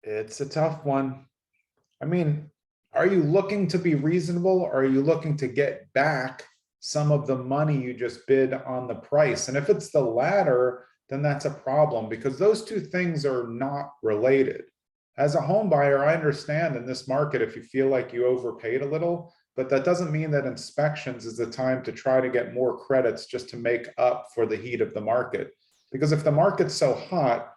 It's a tough one. I mean, are you looking to be reasonable or are you looking to get back some of the money you just bid on the price? And if it's the latter, then that's a problem because those two things are not related. As a home buyer, I understand in this market if you feel like you overpaid a little, but that doesn't mean that inspections is the time to try to get more credits just to make up for the heat of the market. Because if the market's so hot,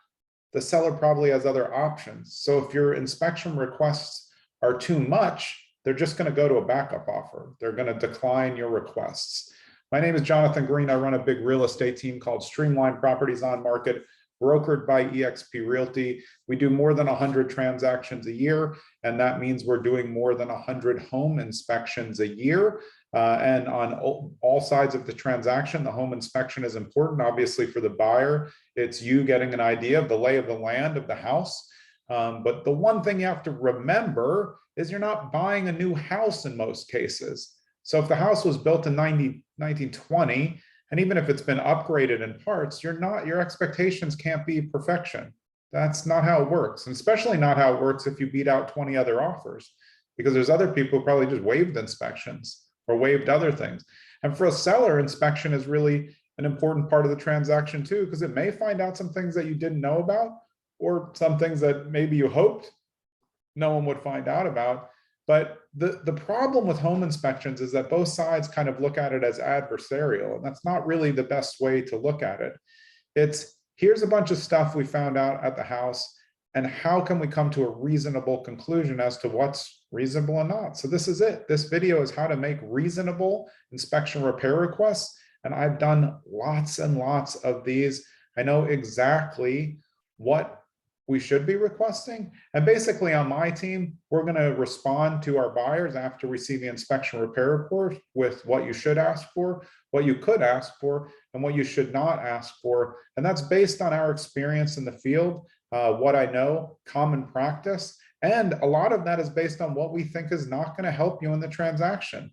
the seller probably has other options. So if your inspection requests are too much, they're just going to go to a backup offer. They're going to decline your requests. My name is Jonathan Green. I run a big real estate team called Streamline Properties on Market, brokered by eXp Realty. We do more than 100 transactions a year, and that means we're doing more than 100 home inspections a year. And on all sides of the transaction, the home inspection is important. Obviously, for the buyer, it's you getting an idea of the lay of the land of the house. But the one thing you have to remember is you're not buying a new house in most cases. So if the house was built in 1920, and even if it's been upgraded in parts, your expectations can't be perfection. That's not how it works, and especially not how it works if you beat out 20 other offers, because there's other people who probably just waived inspections or waived other things. And for a seller, inspection is really an important part of the transaction too, because it may find out some things that you didn't know about, or some things that maybe you hoped no one would find out about. But the problem with home inspections is that both sides kind of look at it as adversarial, and that's not really the best way to look at it. It's here's a bunch of stuff we found out at the house, and how can we come to a reasonable conclusion as to what's reasonable and not. So this is it. This video is how to make reasonable inspection repair requests, and I've done lots and lots of these. I know exactly what we should be requesting. And basically on my team, we're going to respond to our buyers after we see the inspection repair report with what you should ask for, what you could ask for, and what you should not ask for. And that's based on our experience in the field, what I know, common practice. And a lot of that is based on what we think is not going to help you in the transaction.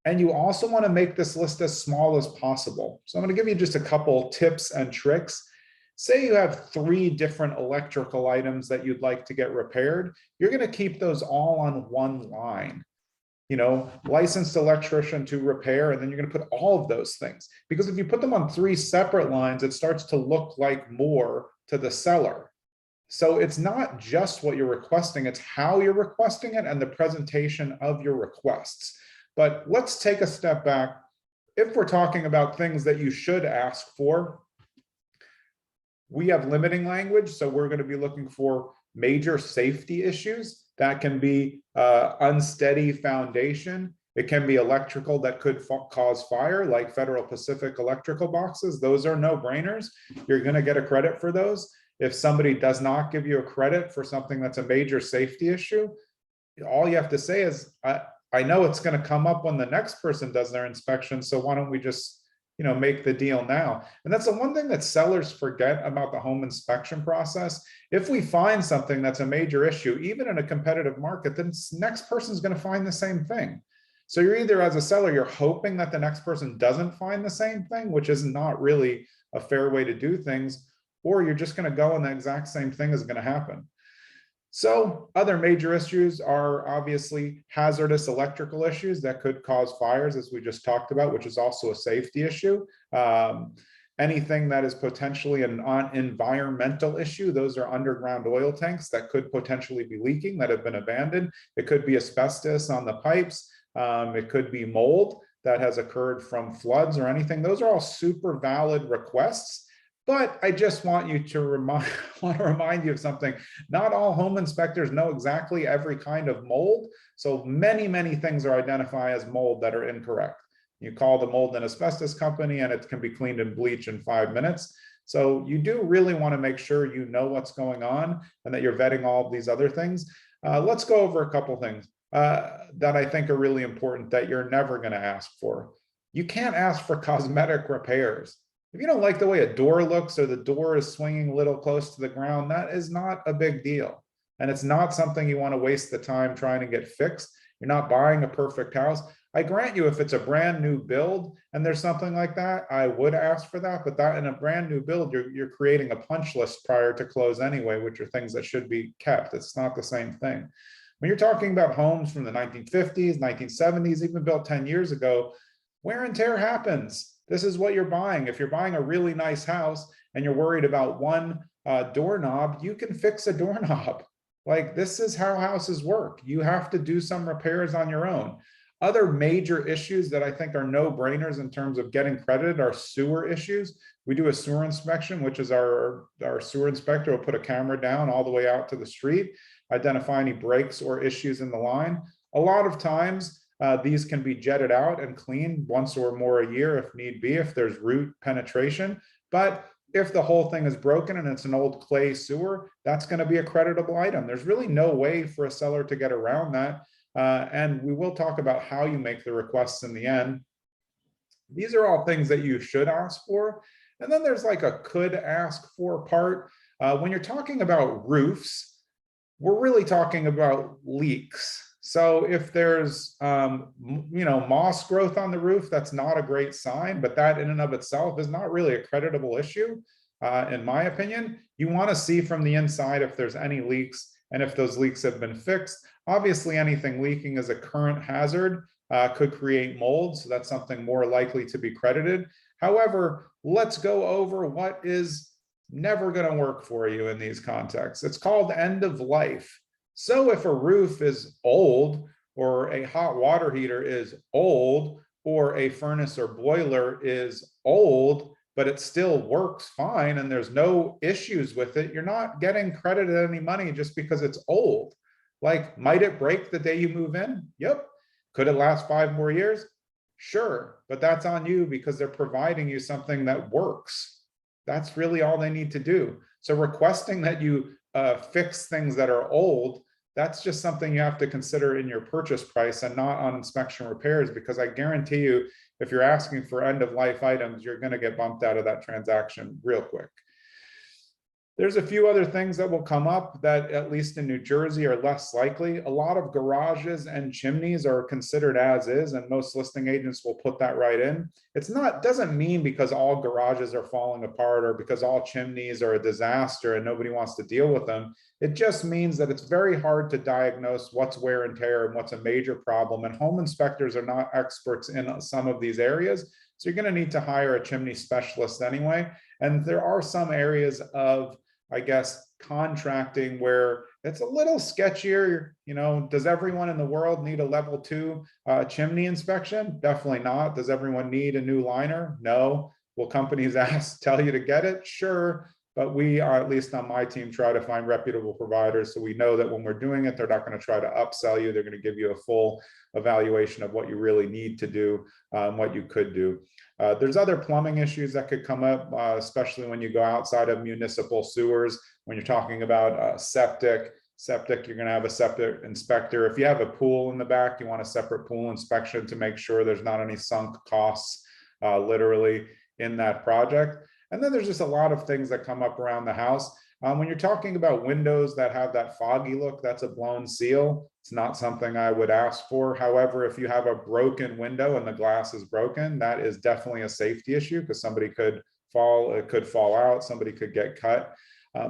And you also want to make this list as small as possible. So I'm going to give you just a couple tips and tricks. Say you have 3 different electrical items that you'd like to get repaired. You're going to keep those all on one line. You know, licensed electrician to repair, and then you're going to put all of those things. Because if you put them on 3 separate lines, it starts to look like more to the seller. So it's not just what you're requesting, it's how you're requesting it and the presentation of your requests. But let's take a step back. If we're talking about things that you should ask for, we have limiting language, so we're going to be looking for major safety issues. That can be unsteady foundation. It can be electrical that could cause fire, like Federal Pacific electrical boxes. Those are no-brainers. You're going to get a credit for those. If somebody does not give you a credit for something that's a major safety issue, all you have to say is, I know it's going to come up when the next person does their inspection, so why don't we just make the deal now? And that's the one thing that sellers forget about the home inspection process. If we find something that's a major issue, even in a competitive market, then the next person's going to find the same thing. So you're either, as a seller, you're hoping that the next person doesn't find the same thing, which is not really a fair way to do things, or you're just going to go and the exact same thing is going to happen. So other major issues are obviously hazardous electrical issues that could cause fires, as we just talked about, which is also a safety issue. Anything that is potentially an environmental issue, those are underground oil tanks that could potentially be leaking that have been abandoned. It could be asbestos on the pipes. It could be mold that has occurred from floods or anything. Those are all super valid requests. But I just want you to remind you of something. Not all home inspectors know exactly every kind of mold. So many, many things are identified as mold that are incorrect. You call the mold and asbestos company and it can be cleaned in bleach in 5 minutes. So you do really want to make sure you know what's going on and that you're vetting all of these other things. Let's go over a couple things that I think are really important that you're never going to ask for. You can't ask for cosmetic repairs. If you don't like the way a door looks or the door is swinging a little close to the ground, that is not a big deal. And it's not something you want to waste the time trying to get fixed. You're not buying a perfect house. I grant you, if it's a brand new build and there's something like that, I would ask for that. But that in a brand new build, you're creating a punch list prior to close anyway, which are things that should be kept. It's not the same thing. When you're talking about homes from the 1950s, 1970s, even built 10 years ago, wear and tear happens. This is what you're buying. If you're buying a really nice house and you're worried about one doorknob, you can fix a doorknob. Like, this is how houses work. You have to do some repairs on your own. Other major issues that I think are no-brainers in terms of getting credited are sewer issues. We do a sewer inspection, which is our sewer inspector will put a camera down all the way out to the street, identify any breaks or issues in the line. A lot of times, these can be jetted out and cleaned once or more a year if need be, if there's root penetration. But if the whole thing is broken and it's an old clay sewer, that's going to be a creditable item. There's really no way for a seller to get around that. And we will talk about how you make the requests in the end. These are all things that you should ask for. And then there's like a could ask for part. When you're talking about roofs, we're really talking about leaks. So if there's, moss growth on the roof, that's not a great sign, but that in and of itself is not really a creditable issue, in my opinion. You want to see from the inside if there's any leaks and if those leaks have been fixed. Obviously, anything leaking is a current hazard, could create mold, so that's something more likely to be credited. However, let's go over what is never going to work for you in these contexts. It's called end of life. So if a roof is old, or a hot water heater is old, or a furnace or boiler is old, but it still works fine and there's no issues with it, you're not getting credited any money just because it's old. Like, might it break the day you move in? Yep. Could it last 5 more years? Sure, but that's on you because they're providing you something that works. That's really all they need to do. So requesting that you fix things that are old, that's just something you have to consider in your purchase price and not on inspection repairs, because I guarantee you, if you're asking for end of life items, you're going to get bumped out of that transaction real quick. There's a few other things that will come up that, at least in New Jersey, are less likely. A lot of garages and chimneys are considered as is, and most listing agents will put that right in. Doesn't mean because all garages are falling apart or because all chimneys are a disaster and nobody wants to deal with them. It just means that it's very hard to diagnose what's wear and tear and what's a major problem. And home inspectors are not experts in some of these areas. So you're going to need to hire a chimney specialist anyway. And there are some areas of, I guess, contracting where it's a little sketchier. Does everyone in the world need a level 2 chimney inspection? Definitely not. Does everyone need a new liner? No. Will companies tell you to get it? Sure. But we are, at least on my team, try to find reputable providers. So we know that when we're doing it, they're not going to try to upsell you. They're going to give you a full evaluation of what you really need to do, what you could do. There's other plumbing issues that could come up, especially when you go outside of municipal sewers. When you're talking about septic, you're going to have a septic inspector. If you have a pool in the back, you want a separate pool inspection to make sure there's not any sunk costs literally in that project. And then there's just a lot of things that come up around the house. When you're talking about windows that have that foggy look, that's a blown seal. It's not something I would ask for. However, if you have a broken window and the glass is broken, that is definitely a safety issue because somebody could fall, it could fall out, somebody could get cut.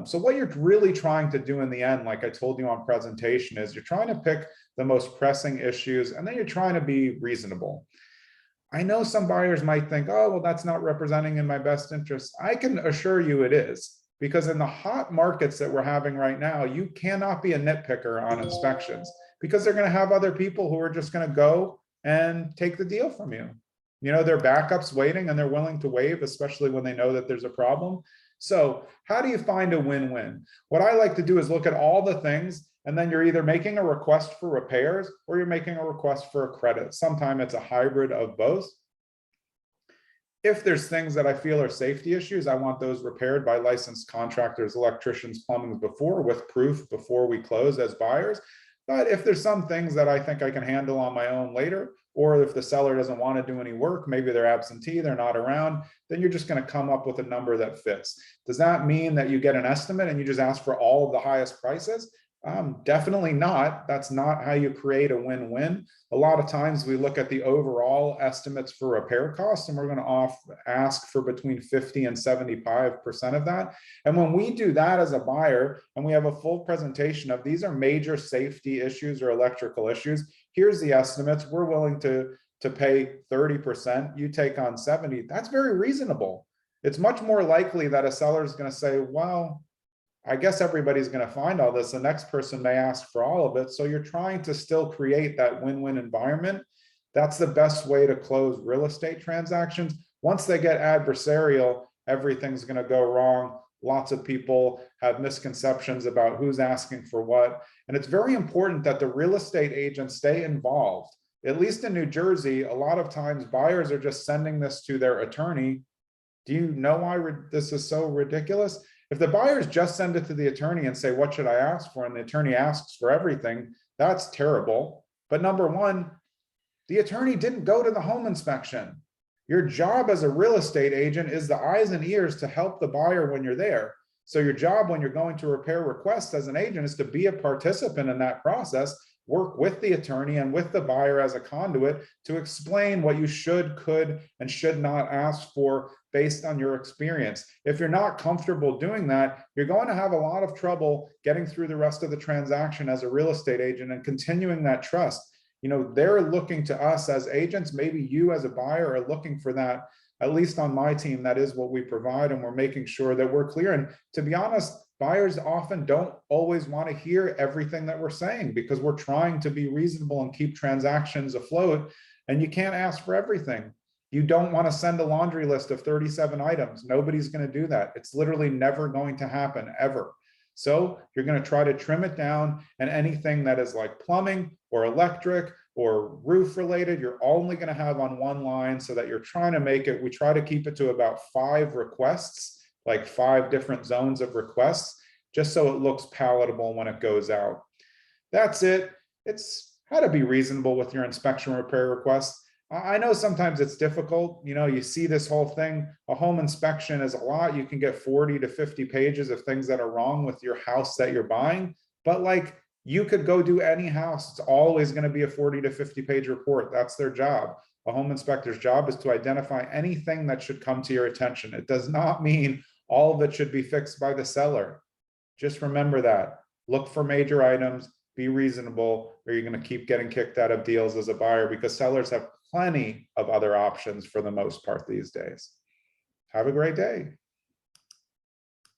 So what you're really trying to do in the end, like I told you on presentation, is you're trying to pick the most pressing issues, and then you're trying to be reasonable. I know some buyers might think, oh, well, that's not representing in my best interest. I can assure you it is, because in the hot markets that we're having right now, you cannot be a nitpicker on inspections because they're going to have other people who are just going to go and take the deal from you. Their backups waiting and they're willing to waive, especially when they know that there's a problem. So how do you find a win-win? What I like to do is look at all the things, and then you're either making a request for repairs or you're making a request for a credit. Sometimes it's a hybrid of both. If there's things that I feel are safety issues, I want those repaired by licensed contractors, electricians, plumbing with proof before we close as buyers. But if there's some things that I think I can handle on my own later, or if the seller doesn't want to do any work, maybe they're absentee, they're not around, then you're just going to come up with a number that fits. Does that mean that you get an estimate and you just ask for all of the highest prices? Definitely not. That's not how you create a win-win. A lot of times we look at the overall estimates for repair costs, and we're going to ask for between 50 and 75% of that. And when we do that as a buyer, and we have a full presentation of these are major safety issues or electrical issues, here's the estimates. We're willing to pay 30%. You take on 70. That's very reasonable. It's much more likely that a seller is going to say, well, I guess everybody's going to find all this. The next person may ask for all of it. So you're trying to still create that win-win environment. That's the best way to close real estate transactions. Once they get adversarial, everything's going to go wrong. Lots of people have misconceptions about who's asking for what. And it's very important that the real estate agents stay involved. At least in New Jersey, a lot of times buyers are just sending this to their attorney. Do you know why this is so ridiculous? If the buyers just send it to the attorney and say, what should I ask for? And the attorney asks for everything, that's terrible. But number one, the attorney didn't go to the home inspection. Your job as a real estate agent is the eyes and ears to help the buyer when you're there. So your job when you're going to repair requests as an agent is to be a participant in that process, work with the attorney and with the buyer as a conduit to explain what you should, could, and should not ask for based on your experience. If you're not comfortable doing that, you're going to have a lot of trouble getting through the rest of the transaction as a real estate agent and continuing that trust. You know, they're looking to us as agents. Maybe you as a buyer are looking for that. At least on my team, that is what we provide, and we're making sure that we're clear. And to be honest, buyers often don't always want to hear everything that we're saying because we're trying to be reasonable and keep transactions afloat. And you can't ask for everything. You don't want to send a laundry list of 37 items. Nobody's going to do that. It's literally never going to happen ever. So you're going to try to trim it down, and anything that is like plumbing or electric or roof related, you're only going to have on one line, so that you're trying to make it, we try to keep it to about 5 requests, like 5 different zones of requests, just so it looks palatable when it goes out. That's it. It's how to be reasonable with your inspection repair requests. I know sometimes it's difficult. You know, you see this whole thing, a home inspection is a lot. You can get 40 to 50 pages of things that are wrong with your house that you're buying. But like, you could go do any house. It's always going to be a 40 to 50 page report. That's their job. A home inspector's job is to identify anything that should come to your attention. It does not mean all of it should be fixed by the seller. Just remember that. Look for major items, be reasonable, or you're going to keep getting kicked out of deals as a buyer, because sellers have plenty of other options for the most part these days. Have a great day.